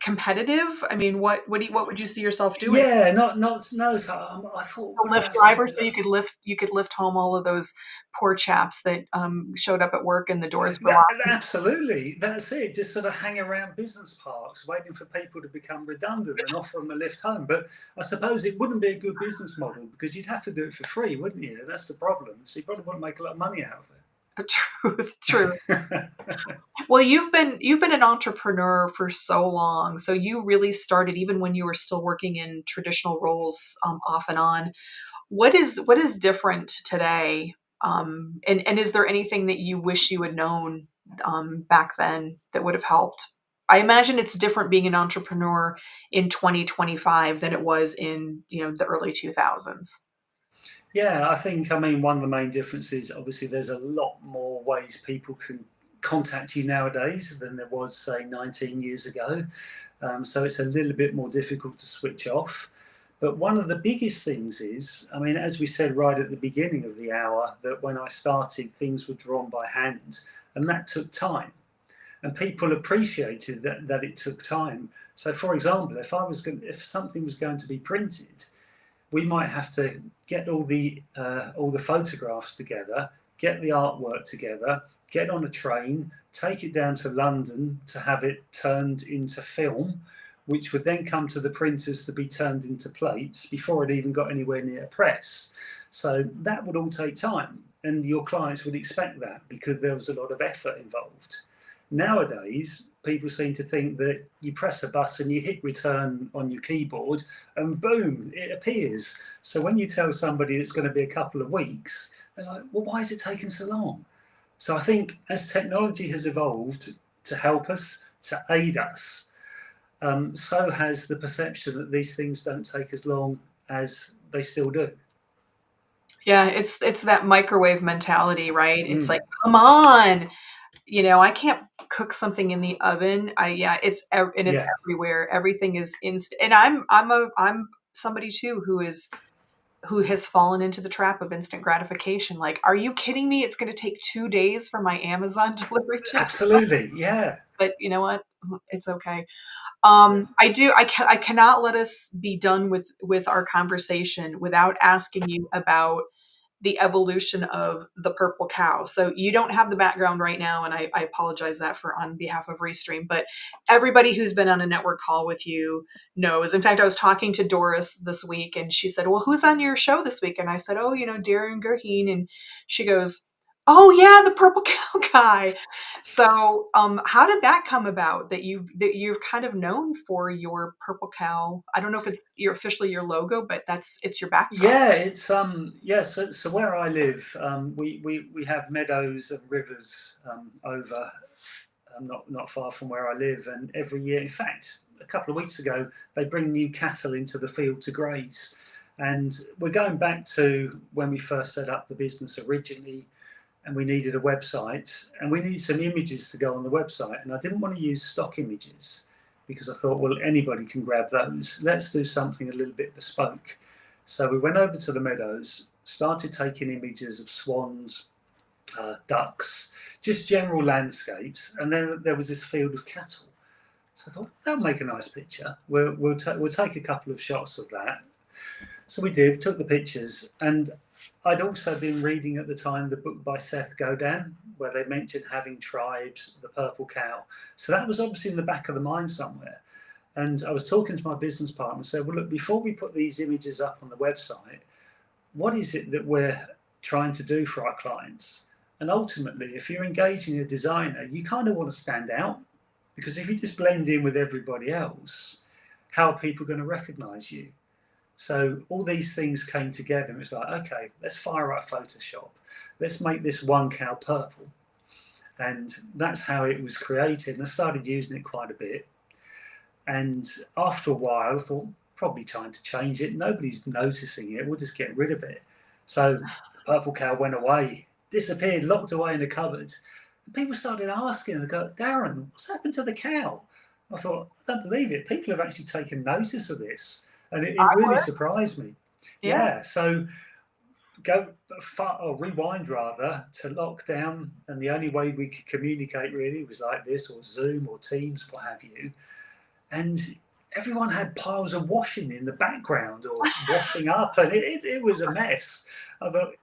competitive? I mean, what would you see yourself doing? Yeah, not no. So I thought, A what Lyft about driver, something so that you could lift home all of those poor chaps that showed up at work and the doors were That, locked. absolutely, that's it. Just sort of hang around business parks, waiting for people to become redundant and offer them a lift home. But I suppose it wouldn't be a good business model because you'd have to do it for free, wouldn't you? That's the problem. So you probably wouldn't make a lot of money out of Truth, true. it. Well, you've been an entrepreneur for so long, so you really started even when you were still working in traditional roles, off and on. What is different today? And is there anything that you wish you had known back then that would have helped? I imagine it's different being an entrepreneur in 2025 than it was in, the early 2000s. Yeah, I mean, one of the main differences, obviously, there's a lot more ways people can contact you nowadays than there was, say, 19 years ago. So it's a little bit more difficult to switch off. But one of the biggest things is, I mean, as we said right at the beginning of the hour, that when I started, things were drawn by hand, and that took time. And people appreciated that it took time. So, for example, if something was going to be printed, we might have to get all the photographs together, get the artwork together, get on a train, take it down to London to have it turned into film, which would then come to the printers to be turned into plates before it even got anywhere near a press. So that would all take time, and your clients would expect that because there was a lot of effort involved. Nowadays, people seem to think that you press a button, you hit return on your keyboard, and boom, it appears. So when you tell somebody it's going to be a couple of weeks, they're like, well, why is it taking so long? So I think as technology has evolved to help us, to aid us, so has the perception that these things don't take as long as they still do. Yeah, it's that microwave mentality, right? It's like, Mm, come on, I can't cook something in the oven. Yeah, and it's yeah, everywhere. Everything is and I'm somebody too who has fallen into the trap of instant gratification. Like, are you kidding me? It's going to take 2 days for my Amazon delivery to show up. absolutely. Yeah, But you know what? It's okay. yeah. I cannot let us be done with our conversation without asking you about the evolution of the purple cow. So you don't have the background right now, and I apologize that for on behalf of Restream, but everybody who's been on a network call with you knows. In fact, I was talking to Doris this week and she said, well, who's on your show this week? And I said, oh, Darren Guiheen. And she goes, oh yeah, the purple cow guy. So how did that come about that you're kind of known for your purple cow? I don't know if it's officially your logo, but it's your backdrop. Yeah, it's yeah. So where I live, we have meadows and rivers over not far from where I live, and every year, in fact, a couple of weeks ago, they bring new cattle into the field to graze, and we're going back to when we first set up the business originally, and we needed a website, and we needed some images to go on the website, and I didn't want to use stock images because I thought, well, anybody can grab those. Let's do something a little bit bespoke. So we went over to the meadows, started taking images of swans, ducks, just general landscapes, and then there was this field of cattle. So I thought that'll make a nice picture. We'll take a couple of shots of that. So we did, took the pictures, and I'd also been reading at the time the book by Seth Godin, where they mentioned having tribes, the purple cow. So that was obviously in the back of the mind somewhere. And I was talking to my business partner and said, well, look, before we put these images up on the website, what is it that we're trying to do for our clients? And ultimately, if you're engaging a designer, you kind of want to stand out, because if you just blend in with everybody else, how are people going to recognize you? So all these things came together, and it's like, okay, let's fire up Photoshop. Let's make this one cow purple. And that's how it was created. And I started using it quite a bit. And after a while, I thought, probably time to change it. Nobody's noticing it. We'll just get rid of it. So the purple cow went away, disappeared, locked away in the cupboard. And people started asking, they go, Darren, what's happened to the cow? I thought, I don't believe it. People have actually taken notice of this. And it I really would. surprised me. Yeah. Yeah. So go far, or rewind rather, to lockdown. And the only way we could communicate really was like this, or Zoom, or Teams, what have you. And everyone had piles of washing in the background or washing up, and it was a mess. I thought,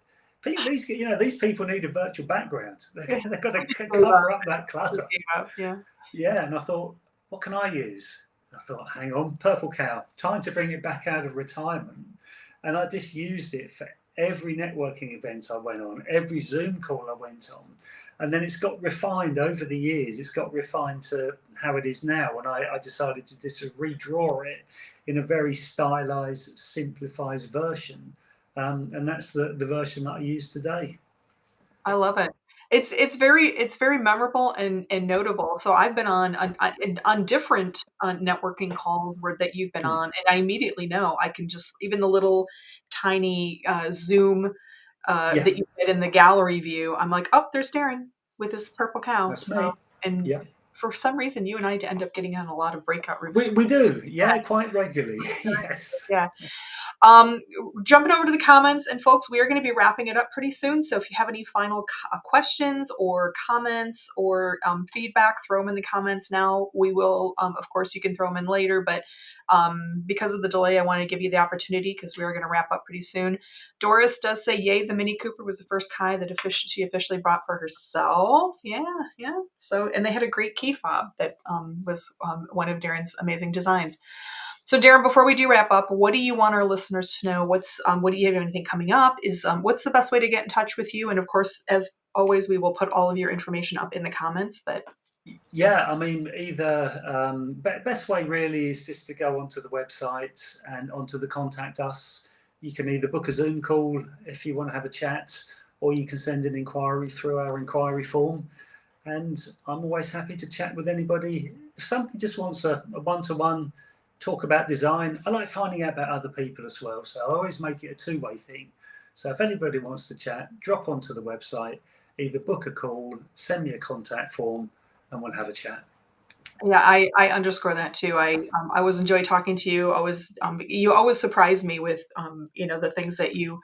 these people need a virtual background. They've got to cover up that clutter. Yeah. Yeah, and I thought, what can I use? I thought, hang on, purple cow, time to bring it back out of retirement. And I just used it for every networking event I went on, every Zoom call I went on. And then it's got refined over the years. It's got refined to how it is now. And I decided to just redraw it in a very stylized, simplified version. And that's the version that I use today. I love it. it's very memorable and notable. So I've been on different networking calls where that you've been on, and I immediately know I can just even the little tiny Zoom Yeah, that you get in the gallery view. I'm like, oh, there's Darren with his purple cow. that's So me. and Yeah. for some reason, you and I end up getting on a lot of breakout rooms. We do, yeah, quite regularly. Yes. Yeah. Um, Jumping over to the comments, and folks, we are going to be wrapping it up pretty soon. So if you have any final questions or comments or feedback, throw them in the comments now. We will, of course, you can throw them in later, but because of the delay, I want to give you the opportunity because we are going to wrap up pretty soon. Doris does say, "Yay, the Mini Cooper was the first Kai that she officially bought for herself." Yeah, yeah. So, and they had a great key fob that was one of Darren's amazing designs. So, Darren, before we do wrap up, what do you want our listeners to know? What do you have anything coming up? Is what's the best way to get in touch with you? And of course, as always, we will put all of your information up in the comments. But Yeah, I mean, either best way really is just to go onto the website and onto the contact us. You can either book a Zoom call if you want to have a chat, or you can send an inquiry through our inquiry form. And I'm always happy to chat with anybody. If somebody just wants a one-to-one talk about design, I like finding out about other people as well. So I always make it a two-way thing. So if anybody wants to chat, drop onto the website, either book a call, send me a contact form, and we'll have a chat. yeah, I underscore that too. I always enjoy talking to you. Always you always surprise me with the things that you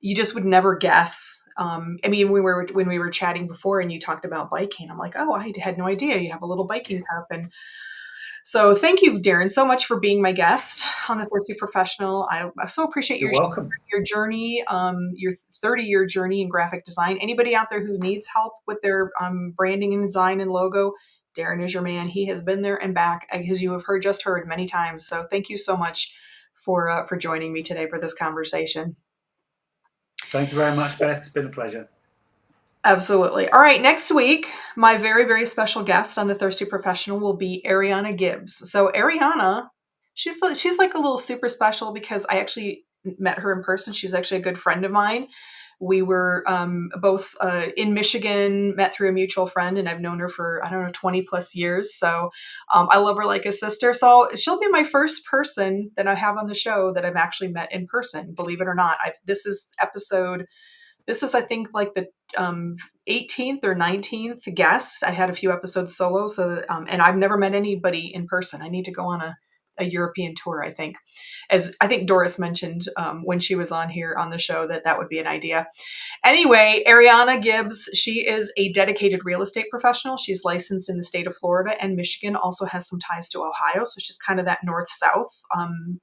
just would never guess. I mean, when we were chatting before, and you talked about biking, I'm like, oh, I had no idea you have a little biking cup. And so thank you, Darren, so much for being my guest on the Thirsty Professional. I so appreciate You're welcome. your journey, your 30-year journey in graphic design. Anybody out there who needs help with their branding and design and logo, Darren is your man. He has been there and back, as you have just heard many times. So thank you so much for joining me today for this conversation. Thank you very much, Beth. It's been a pleasure. Absolutely. All right. Next week, my very, very special guest on the Thirsty Professional will be Ariana Gibbs. So Ariana, she's like a little super special because I actually met her in person. She's actually a good friend of mine. We were both in Michigan, met through a mutual friend, and I've known her for, I don't know, 20 plus years. So I love her like a sister. So she'll be my first person that I have on the show that I've actually met in person, believe it or not. This is, I think, like the 18th or 19th guest. I had a few episodes solo, so and I've never met anybody in person. I need to go on a European tour, I think. As I think Doris mentioned when she was on here on the show, that would be an idea. Anyway, Ariana Gibbs, she is a dedicated real estate professional. She's licensed in the state of Florida and Michigan, also has some ties to Ohio. So she's kind of that north-south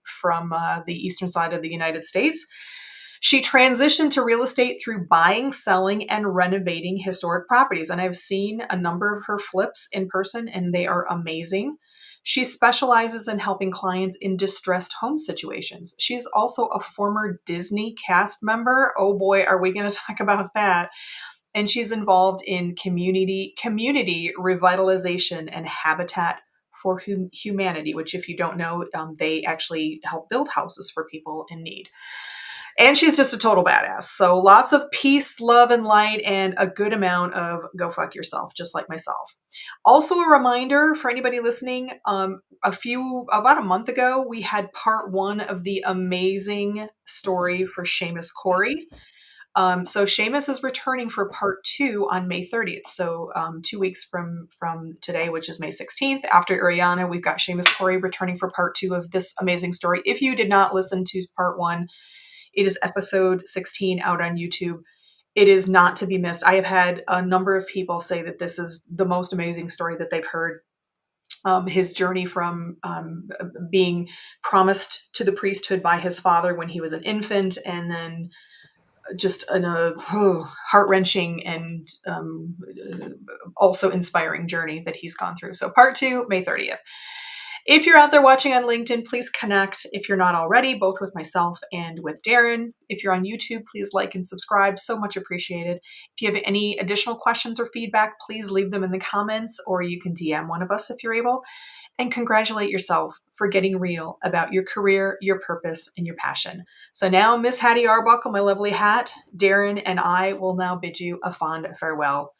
from the eastern side of the United States. She transitioned to real estate through buying, selling, and renovating historic properties. And I've seen a number of her flips in person, and they are amazing. She specializes in helping clients in distressed home situations. She's also a former Disney cast member. Oh boy, are we going to talk about that? And she's involved in community revitalization and habitat for humanity, which, if you don't know, they actually help build houses for people in need. And she's just a total badass. So lots of peace, love, and light, and a good amount of go fuck yourself, just like myself. Also, a reminder for anybody listening, about a month ago, we had part one of the amazing story for Seamus Corey. So Seamus is returning for part two on May 30th. So 2 weeks from today, which is May 16th. After Ariana, we've got Seamus Corey returning for part two of this amazing story. If you did not listen to part one, it is episode 16 out on YouTube. It is not to be missed. I have had a number of people say that this is the most amazing story that they've heard. His journey from being promised to the priesthood by his father when he was an infant, and then just a heart-wrenching and also inspiring journey that he's gone through. So part two, May 30th. If you're out there watching on LinkedIn, please connect if you're not already, both with myself and with Darren. If you're on YouTube, please like and subscribe. So much appreciated. If you have any additional questions or feedback, please leave them in the comments, or you can DM one of us if you're able. And congratulate yourself for getting real about your career, your purpose, and your passion. So now, Miss Hattie Arbuckle, my lovely hat, Darren and I will now bid you a fond farewell.